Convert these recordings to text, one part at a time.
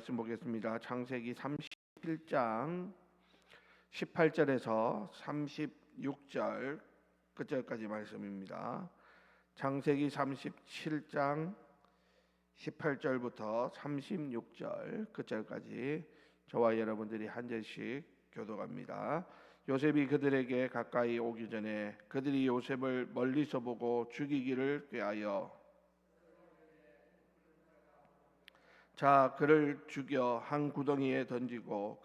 말씀 보겠습니다. 창세기 37장 18절에서 36절 끝절까지 말씀입니다. 창세기 37장 18절부터 36절 끝절까지 저와 여러분들이 한 절씩 교독합니다. 요셉이 그들에게 가까이 오기 전에 그들이 요셉을 멀리서 보고 죽이기를 꾀하여 그를 죽여 한 구덩이에 던지고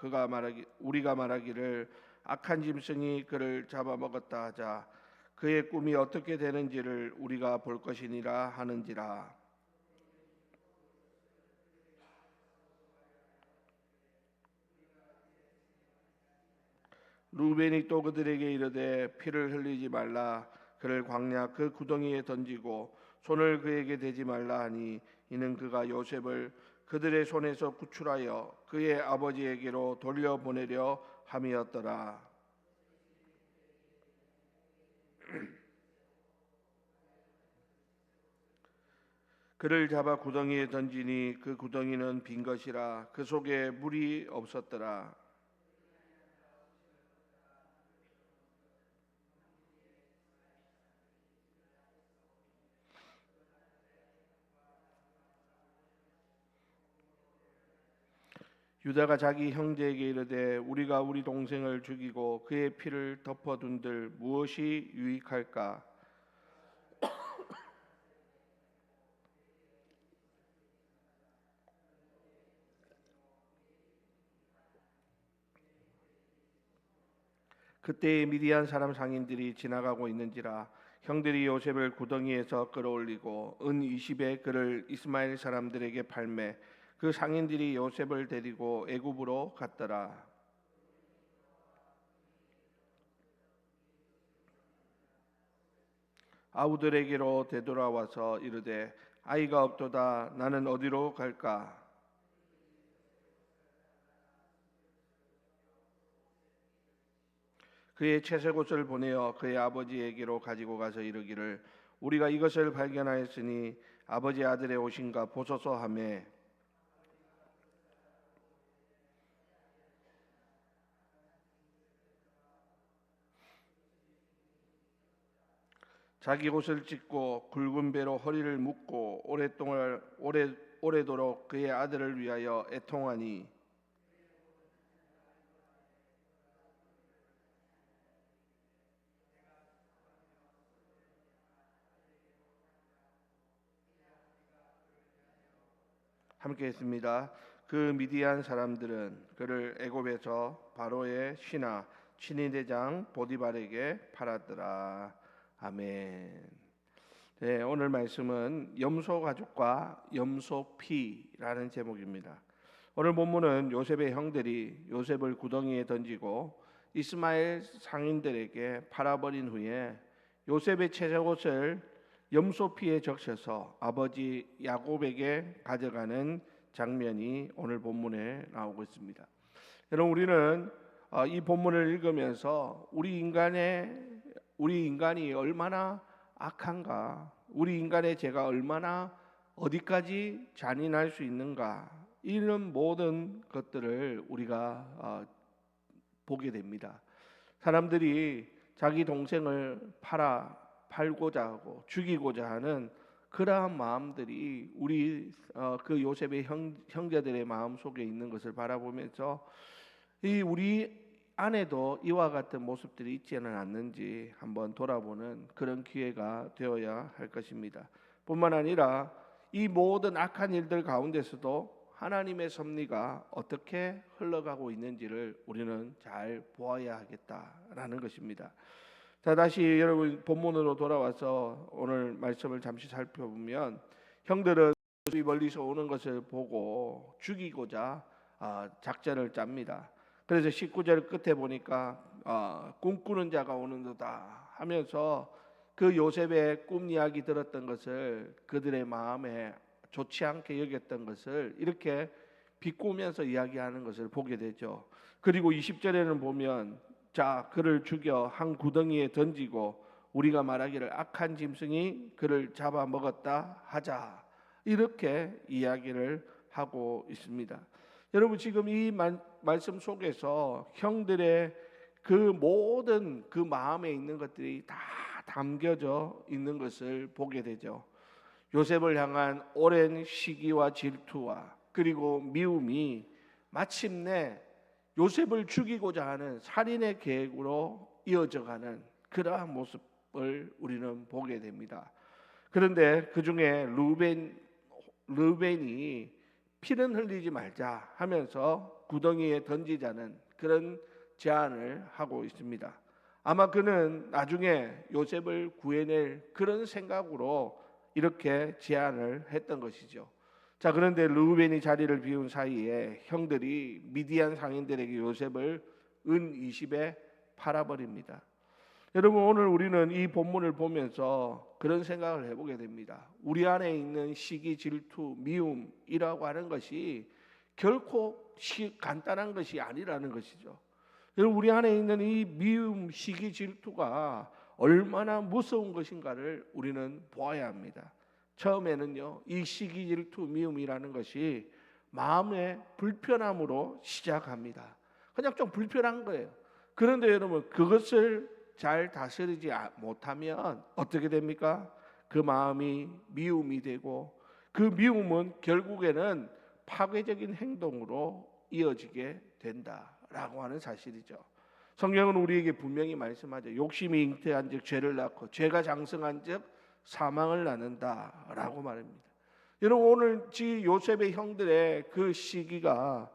우리가 말하기를 악한 짐승이 그를 잡아먹었다 하자. 그의 꿈이 어떻게 되는지를 우리가 볼 것이니라 하는지라. 루벤이 또 그들에게 이르되 피를 흘리지 말라. 그를 광야 그 구덩이에 던지고 손을 그에게 대지 말라 하니 이는 그가 요셉을 그들의 손에서 구출하여 그의 아버지에게로 돌려보내려 함이었더라. 그를 잡아 구덩이에 던지니 그 구덩이는 빈 것이라 그 속에 물이 없었더라. 유다가 자기 형제에게 이르되 우리가 우리 동생을 죽이고 그의 피를 덮어둔들 무엇이 유익할까? 그때에 미디안 사람 상인들이 지나가고 있는지라 형들이 요셉을 구덩이에서 끌어올리고 은 20에 그를 이스마엘 사람들에게 팔매 그 상인들이 요셉을 데리고 애굽으로 갔더라. 아우들에게로 되돌아와서 이르되 아이가 없도다. 나는 어디로 갈까? 그의 채색옷을 보내어 그의 아버지에게로 가지고 가서 이르기를 우리가 이것을 발견하였으니 아버지 아들의 옷인가 보소서 하며 자기 옷을 찢고 굵은 배로 허리를 묶고 오래도록 그의 아들을 위하여 애통하니 함께 했습니다. 그 미디안 사람들은 그를 애굽에서 바로의 신하 친위대장 보디발에게 팔았더라. 아멘. 네, 오늘 말씀은 염소 가죽과 염소 피라는 제목입니다. 오늘 본문은 요셉의 형들이 요셉을 구덩이에 던지고 이스마엘 상인들에게 팔아버린 후에 요셉의 채색옷을 염소 피에 적셔서 아버지 야곱에게 가져가는 장면이 오늘 본문에 나오고 있습니다. 여러분, 우리는 이 본문을 읽으면서 우리 인간이 얼마나 악한가, 우리 인간의 죄가 얼마나 어디까지 잔인할 수 있는가, 이런 모든 것들을 우리가 보게 됩니다. 사람들이 자기 동생을 팔고자 하고 죽이고자 하는 그러한 마음들이 우리 그 요셉의 형제들의 마음 속에 있는 것을 바라보면서 우리 안에도 이와 같은 모습들이 있지는 않는지 한번 돌아보는 그런 기회가 되어야 할 것입니다. 뿐만 아니라 이 모든 악한 일들 가운데서도 하나님의 섭리가 어떻게 흘러가고 있는지를 우리는 잘 보아야 하겠다라는 것입니다. 자, 다시 여러분 본문으로 돌아와서 오늘 말씀을 잠시 살펴보면 형들은 멀리서 오는 것을 보고 죽이고자 작전을 짭니다. 그래서 19절 끝에 보니까 꿈꾸는 자가 오는도다 하면서 그 요셉의 꿈 이야기 들었던 것을 그들의 마음에 좋지 않게 여겼던 것을 이렇게 비꼬면서 이야기하는 것을 보게 되죠. 그리고 20절에는 보면 그를 죽여 한 구덩이에 던지고 우리가 말하기를 악한 짐승이 그를 잡아먹었다 하자, 이렇게 이야기를 하고 있습니다. 여러분 지금 이 말씀 속에서 형들의 그 모든 그 마음에 있는 것들이 다 담겨져 있는 것을 보게 되죠. 요셉을 향한 오랜 시기와 질투와 그리고 미움이 마침내 요셉을 죽이고자 하는 살인의 계획으로 이어져가는 그러한 모습을 우리는 보게 됩니다. 그런데 그 중에 르벤이 피는 흘리지 말자 하면서 구덩이에 던지자는 그런 제안을 하고 있습니다. 아마 그는 나중에 요셉을 구해낼 그런 생각으로 이렇게 제안을 했던 것이죠. 자, 그런데 르우벤이 자리를 비운 사이에 형들이 미디안 상인들에게 요셉을 은 20에 팔아버립니다. 여러분 오늘 우리는 이 본문을 보면서 그런 생각을 해보게 됩니다. 우리 안에 있는 시기, 질투, 미움이라고 하는 것이 결코 간단한 것이 아니라는 것이죠. 여러분 우리 안에 있는 이 미움, 시기, 질투가 얼마나 무서운 것인가를 우리는 보아야 합니다. 처음에는요, 이 시기, 질투, 미움이라는 것이 마음의 불편함으로 시작합니다. 그냥 좀 불편한 거예요. 그런데 여러분 그것을 잘 다스리지 못하면 어떻게 됩니까? 그 마음이 미움이 되고 그 미움은 결국에는 파괴적인 행동으로 이어지게 된다라고 하는 사실이죠. 성경은 우리에게 분명히 말씀하죠. 욕심이 잉태한 즉 죄를 낳고 죄가 장성한 즉 사망을 낳는다라고 말합니다. 여러분 오늘 요셉의 형들의 그 시기가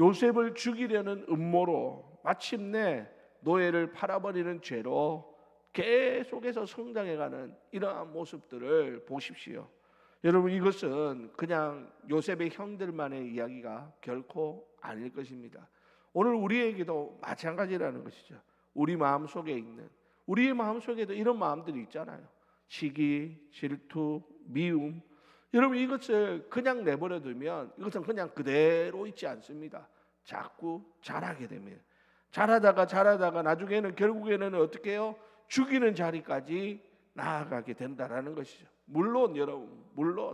요셉을 죽이려는 음모로 마침내 노예를 팔아버리는 죄로 계속해서 성장해가는 이러한 모습들을 보십시오. 여러분 이것은 그냥 요셉의 형들만의 이야기가 결코 아닐 것입니다. 오늘 우리에게도 마찬가지라는 것이죠. 우리의 마음속에도 이런 마음들이 있잖아요. 시기, 질투, 미움. 여러분 이것을 그냥 내버려 두면 이것은 그냥 그대로 있지 않습니다. 자꾸 자라게 됩니다. 자라다가 나중에는 결국에는 어떻게 해요? 죽이는 자리까지 나아가게 된다라는 것이죠. 물론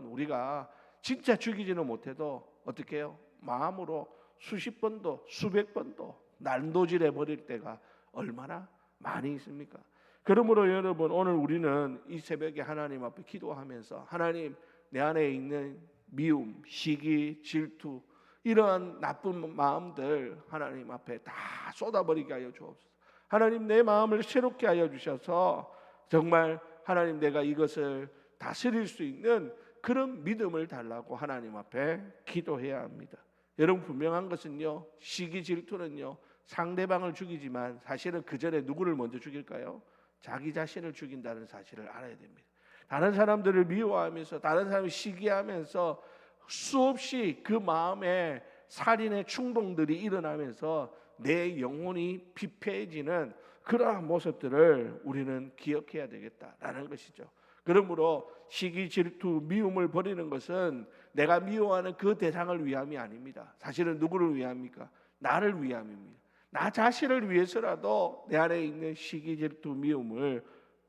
우리가 진짜 죽이지는 못해도 어떻게 해요? 마음으로 수십 번도 수백 번도 난도질해 버릴 때가 얼마나 많이 있습니까? 그러므로 여러분 오늘 우리는 이 새벽에 하나님 앞에 기도하면서 하나님 내 안에 있는 미움, 시기, 질투 이러한 나쁜 마음들 하나님 앞에 다 쏟아버리게 하여 주옵소서. 하나님 내 마음을 새롭게 하여 주셔서 정말 하나님 내가 이것을 다스릴 수 있는 그런 믿음을 달라고 하나님 앞에 기도해야 합니다. 여러분 분명한 것은요, 시기 질투는요 상대방을 죽이지만 사실은 그 전에 누구를 먼저 죽일까요? 자기 자신을 죽인다는 사실을 알아야 됩니다. 다른 사람들을 미워하면서 다른 사람을 시기하면서 수없이 그 마음에 살인의 충동들이 일어나면서 내 영혼이 피폐해지는 그러한 모습들을 우리는 기억해야 되겠다라는 것이죠. 그러므로 시기, 질투, 미움을 버리는 것은 내가 미워하는 그 대상을 위함이 아닙니다. 사실은 누구를 위함입니까? 나를 위함입니다. 나 자신을 위해서라도 내 안에 있는 시기, 질투, 미움을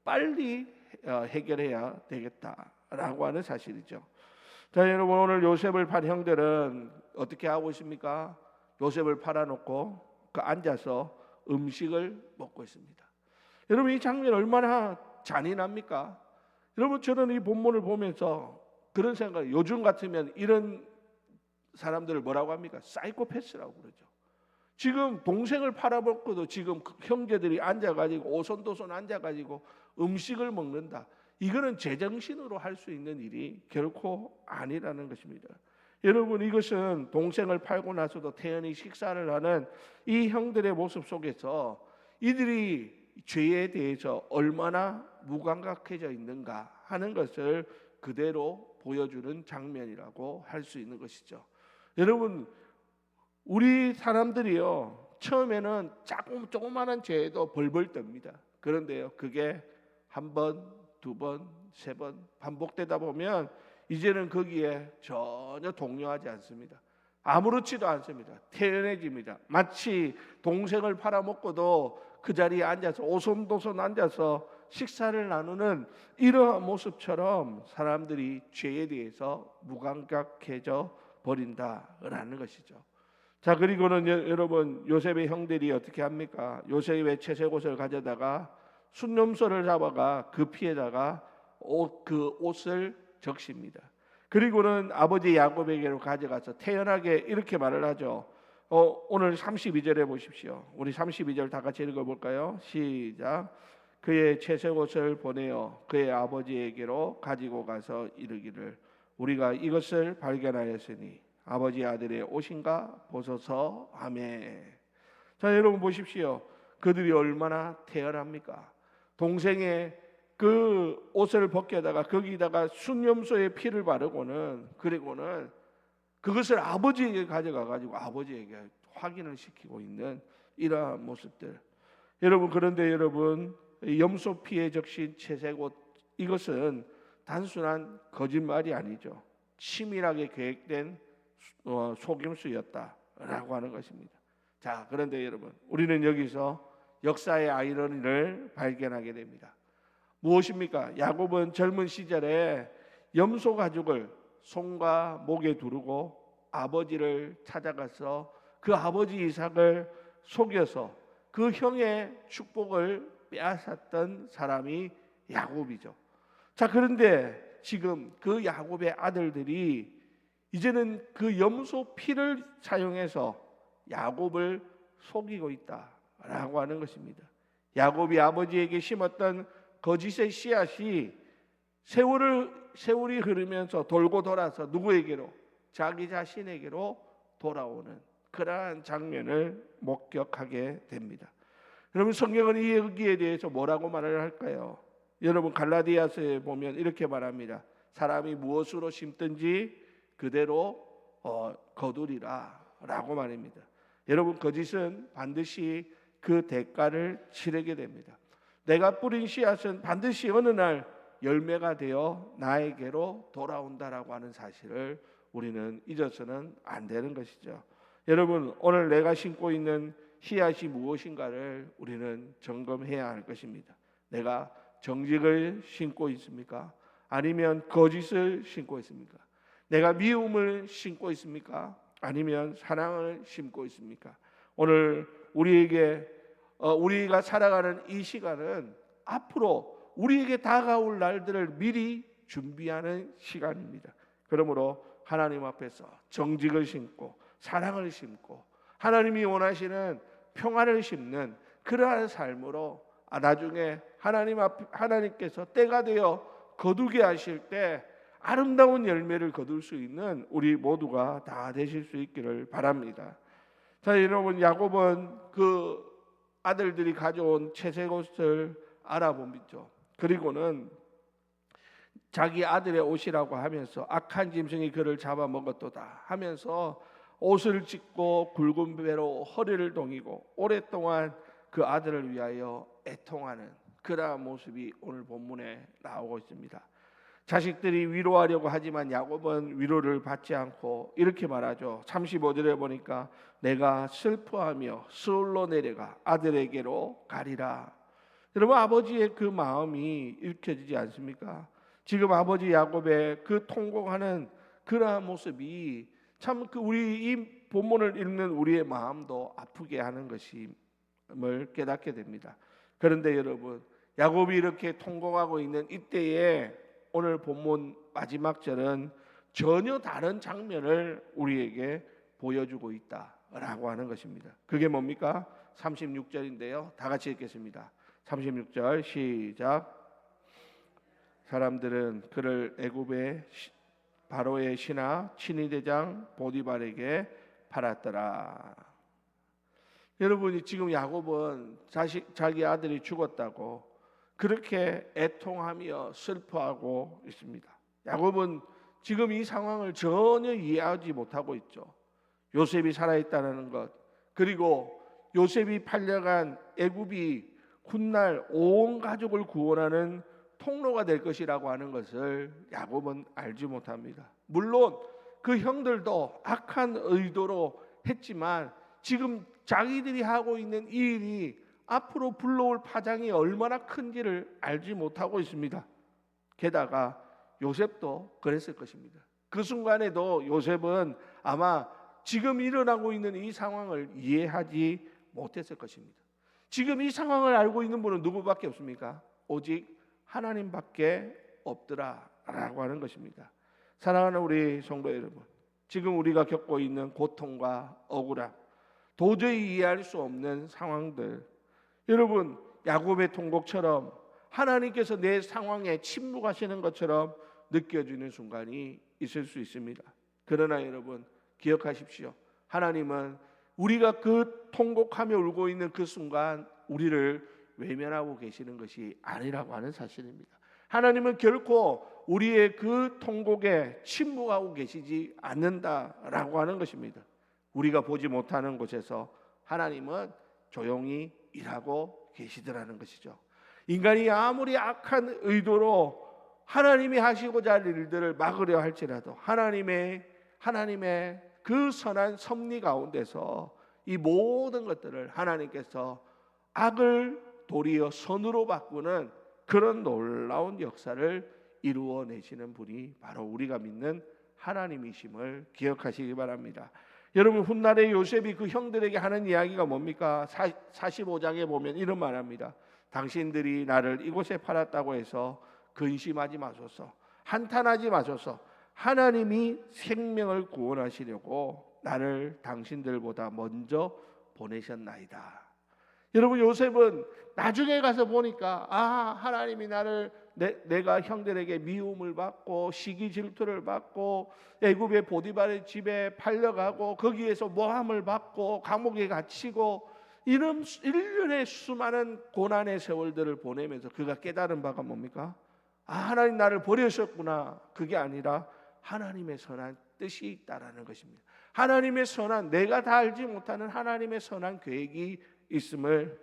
빨리 해결해야 되겠다라고 하는 사실이죠. 자, 여러분 오늘 요셉을 판 형들은 어떻게 하고 있습니까? 요셉을 팔아놓고 앉아서 음식을 먹고 있습니다. 여러분 이 장면 얼마나 잔인합니까? 여러분 저는 이 본문을 보면서 그런 생각, 요즘 같으면 이런 사람들을 뭐라고 합니까? 사이코패스라고 그러죠. 지금 동생을 팔아먹고도 지금 형제들이 앉아가지고 오손도손 앉아가지고 음식을 먹는다. 이거는 제정신으로 할 수 있는 일이 결코 아니라는 것입니다. 여러분 이것은 동생을 팔고 나서도 태연히 식사를 하는 이 형들의 모습 속에서 이들이 죄에 대해서 얼마나 무감각해져 있는가 하는 것을 그대로 보여주는 장면이라고 할 수 있는 것이죠. 여러분 우리 사람들이요 처음에는 조그마한 죄에도 벌벌 떱니다. 그런데요 그게 한 번, 두 번, 세 번 반복되다 보면 이제는 거기에 전혀 동요하지 않습니다. 아무렇지도 않습니다. 태연해집니다. 마치 동생을 팔아먹고도 그 자리에 앉아서 오손도손 앉아서 식사를 나누는 이러한 모습처럼 사람들이 죄에 대해서 무감각해져 버린다라는 것이죠. 자, 그리고는 여러분, 요셉의 형들이 어떻게 합니까? 요셉의 채색옷을 가져다가 순념소를 잡아가 그 피에다가 그 옷을 적십니다. 그리고는 아버지 야곱에게로 가져가서 태연하게 이렇게 말을 하죠. 오늘 32절에 보십시오. 우리 32절 다 같이 읽어볼까요? 시작. 그의 채색옷을 보내어 그의 아버지에게로 가지고 가서 이르기를 우리가 이것을 발견하였으니 아버지 아들의 옷인가 보소서 하매. 자, 여러분 보십시오. 그들이 얼마나 태연합니까? 동생의 그 옷을 벗겨다가 거기다가 순념소의 피를 바르고는 그리고는 그것을 아버지에게 가져가 가지고 아버지에게 확인을 시키고 있는 이러한 모습들. 여러분, 그런데 여러분, 염소 피에 적신 채색옷, 이것은 단순한 거짓말이 아니죠. 치밀하게 계획된 속임수였다라고 하는 것입니다. 자, 그런데 여러분, 우리는 여기서 역사의 아이러니를 발견하게 됩니다. 무엇입니까? 야곱은 젊은 시절에 염소 가죽을 손과 목에 두르고 아버지를 찾아가서 그 아버지 이삭을 속여서 그 형의 축복을 빼앗았던 사람이 야곱이죠. 자, 그런데 지금 그 야곱의 아들들이 이제는 그 염소 피를 사용해서 야곱을 속이고 있다라고 하는 것입니다. 야곱이 아버지에게 심었던 거짓의 씨앗이 세월이 흐르면서 돌고 돌아서 누구에게로? 자기 자신에게로 돌아오는 그러한 장면을 목격하게 됩니다. 여러분, 성경은 여기에 대해서 뭐라고 말을 할까요? 여러분, 갈라디아서에 보면 이렇게 말합니다. 사람이 무엇으로 심든지 그대로 거두리라 라고 말입니다. 여러분, 거짓은 반드시 그 대가를 치르게 됩니다. 내가 뿌린 씨앗은 반드시 어느 날 열매가 되어 나에게로 돌아온다라고 하는 사실을 우리는 잊어서는 안 되는 것이죠. 여러분, 오늘 내가 심고 있는 씨앗이 무엇인가를 우리는 점검해야 할 것입니다. 내가 정직을 심고 있습니까? 아니면 거짓을 심고 있습니까? 내가 미움을 심고 있습니까? 아니면 사랑을 심고 있습니까? 오늘 우리가 살아가는 이 시간은 앞으로 우리에게 다가올 날들을 미리 준비하는 시간입니다. 그러므로 하나님 앞에서 정직을 심고 사랑을 심고 하나님이 원하시는 평안을 심는 그러한 삶으로 나중에 하나님께서 때가 되어 거두게 하실 때 아름다운 열매를 거둘 수 있는 우리 모두가 다 되실 수 있기를 바랍니다. 자, 여러분, 야곱은 그 아들들이 가져온 채색옷을 알아보죠. 그리고는 자기 아들의 옷이라고 하면서 악한 짐승이 그를 잡아먹었도다 하면서 옷을 찢고 굵은 배로 허리를 동이고 오랫동안 그 아들을 위하여 애통하는 그러한 모습이 오늘 본문에 나오고 있습니다. 자식들이 위로하려고 하지만 야곱은 위로를 받지 않고 이렇게 말하죠. 35절에 보니까 내가 슬퍼하며 스올로 내려가 아들에게로 가리라. 여러분, 아버지의 그 마음이 읽혀지지 않습니까? 지금 아버지 야곱의 그 통곡하는 그러한 모습이 참 우리 이 본문을 읽는 우리의 마음도 아프게 하는 것임을 깨닫게 됩니다. 그런데 여러분, 야곱이 이렇게 통곡하고 있는 이때에 오늘 본문 마지막 절은 전혀 다른 장면을 우리에게 보여주고 있다라고 하는 것입니다. 그게 뭡니까? 36절인데요. 다 같이 읽겠습니다. 36절 시작. 사람들은 그를 애굽의 바로의 신하 친위대장 보디발에게 팔았더라. 여러분이 지금 야곱은 자기 아들이 죽었다고 그렇게 애통하며 슬퍼하고 있습니다. 야곱은 지금 이 상황을 전혀 이해하지 못하고 있죠. 요셉이 살아있다는 것, 그리고 요셉이 팔려간 애굽이 훗날 온 가족을 구원하는 통로가 될 것이라고 하는 것을 야곱은 알지 못합니다. 물론 그 형들도 악한 의도로 했지만 지금 자기들이 하고 있는 이 일이 앞으로 불러올 파장이 얼마나 큰지를 알지 못하고 있습니다. 게다가 요셉도 그랬을 것입니다. 그 순간에도 요셉은 아마 지금 일어나고 있는 이 상황을 이해하지 못했을 것입니다. 지금 이 상황을 알고 있는 분은 누구밖에 없습니까? 오직 하나님밖에 없더라라고 하는 것입니다. 사랑하는 우리 성도 여러분, 지금 우리가 겪고 있는 고통과 억울함, 도저히 이해할 수 없는 상황들, 여러분 야곱의 통곡처럼 하나님께서 내 상황에 침묵하시는 것처럼 느껴지는 순간이 있을 수 있습니다. 그러나 여러분 기억하십시오. 하나님은 우리가 그 통곡하며 울고 있는 그 순간 우리를 외면하고 계시는 것이 아니라고 하는 사실입니다. 하나님은 결코 우리의 그 통곡에 침묵하고 계시지 않는다라고 하는 것입니다. 우리가 보지 못하는 곳에서 하나님은 조용히 일하고 계시더라는 것이죠. 인간이 아무리 악한 의도로 하나님이 하시고자 할 일들을 막으려 할지라도 하나님의 그 선한 섭리 가운데서 이 모든 것들을 하나님께서 악을 도리어 선으로 바꾸는 그런 놀라운 역사를 이루어내시는 분이 바로 우리가 믿는 하나님이심을 기억하시기 바랍니다. 여러분 훗날에 요셉이 그 형들에게 하는 이야기가 뭡니까? 45장에 보면 이런 말합니다. 당신들이 나를 이곳에 팔았다고 해서 근심하지 마소서, 한탄하지 마소서. 하나님이 생명을 구원하시려고 나를 당신들보다 먼저 보내셨나이다. 여러분 요셉은 나중에 가서 보니까 하나님이 나를 내가 형들에게 미움을 받고 시기 질투를 받고 애굽의 보디발의 집에 팔려가고 거기에서 모함을 받고 감옥에 갇히고 이런 일련의 수많은 고난의 세월들을 보내면서 그가 깨달은 바가 뭡니까? 하나님 나를 버리셨구나. 그게 아니라 하나님의 선한 뜻이 있다라는 것입니다. 하나님의 선한, 내가 다 알지 못하는 하나님의 선한 계획이 있음을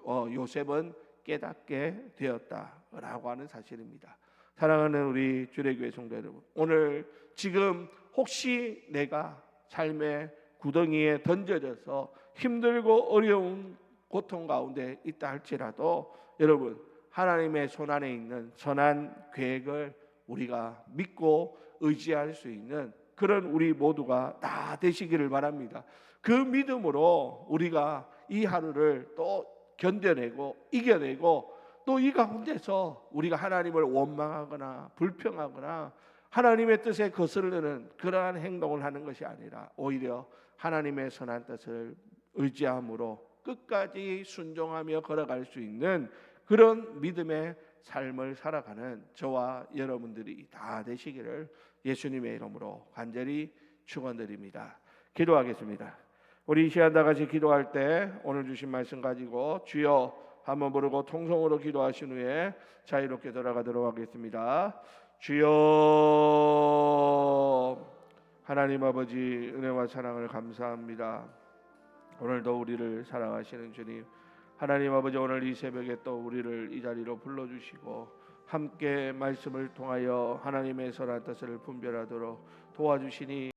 요셉은 깨닫게 되었다라고 하는 사실입니다. 사랑하는 우리 주례교회 성도 여러분, 오늘 지금 혹시 내가 삶의 구덩이에 던져져서 힘들고 어려운 고통 가운데 있다 할지라도 여러분 하나님의 손 안에 있는 선한 계획을 우리가 믿고 의지할 수 있는 그런 우리 모두가 다 되시기를 바랍니다. 그 믿음으로 우리가 이 하루를 또 견뎌내고 이겨내고 또 이 가운데서 우리가 하나님을 원망하거나 불평하거나 하나님의 뜻에 거스르는 그러한 행동을 하는 것이 아니라 오히려 하나님의 선한 뜻을 의지함으로 끝까지 순종하며 걸어갈 수 있는 그런 믿음의 삶을 살아가는 저와 여러분들이 다 되시기를 예수님의 이름으로 간절히 축원드립니다. 기도하겠습니다. 우리 이 시간 다 같이 기도할 때 오늘 주신 말씀 가지고 주여 한번 부르고 통성으로 기도하신 후에 자유롭게 돌아가도록 하겠습니다. 주여, 하나님 아버지 은혜와 사랑을 감사합니다. 오늘도 우리를 사랑하시는 주님, 하나님 아버지 오늘 이 새벽에 또 우리를 이 자리로 불러주시고 함께 말씀을 통하여 하나님의 선한 뜻을 분별하도록 도와주시니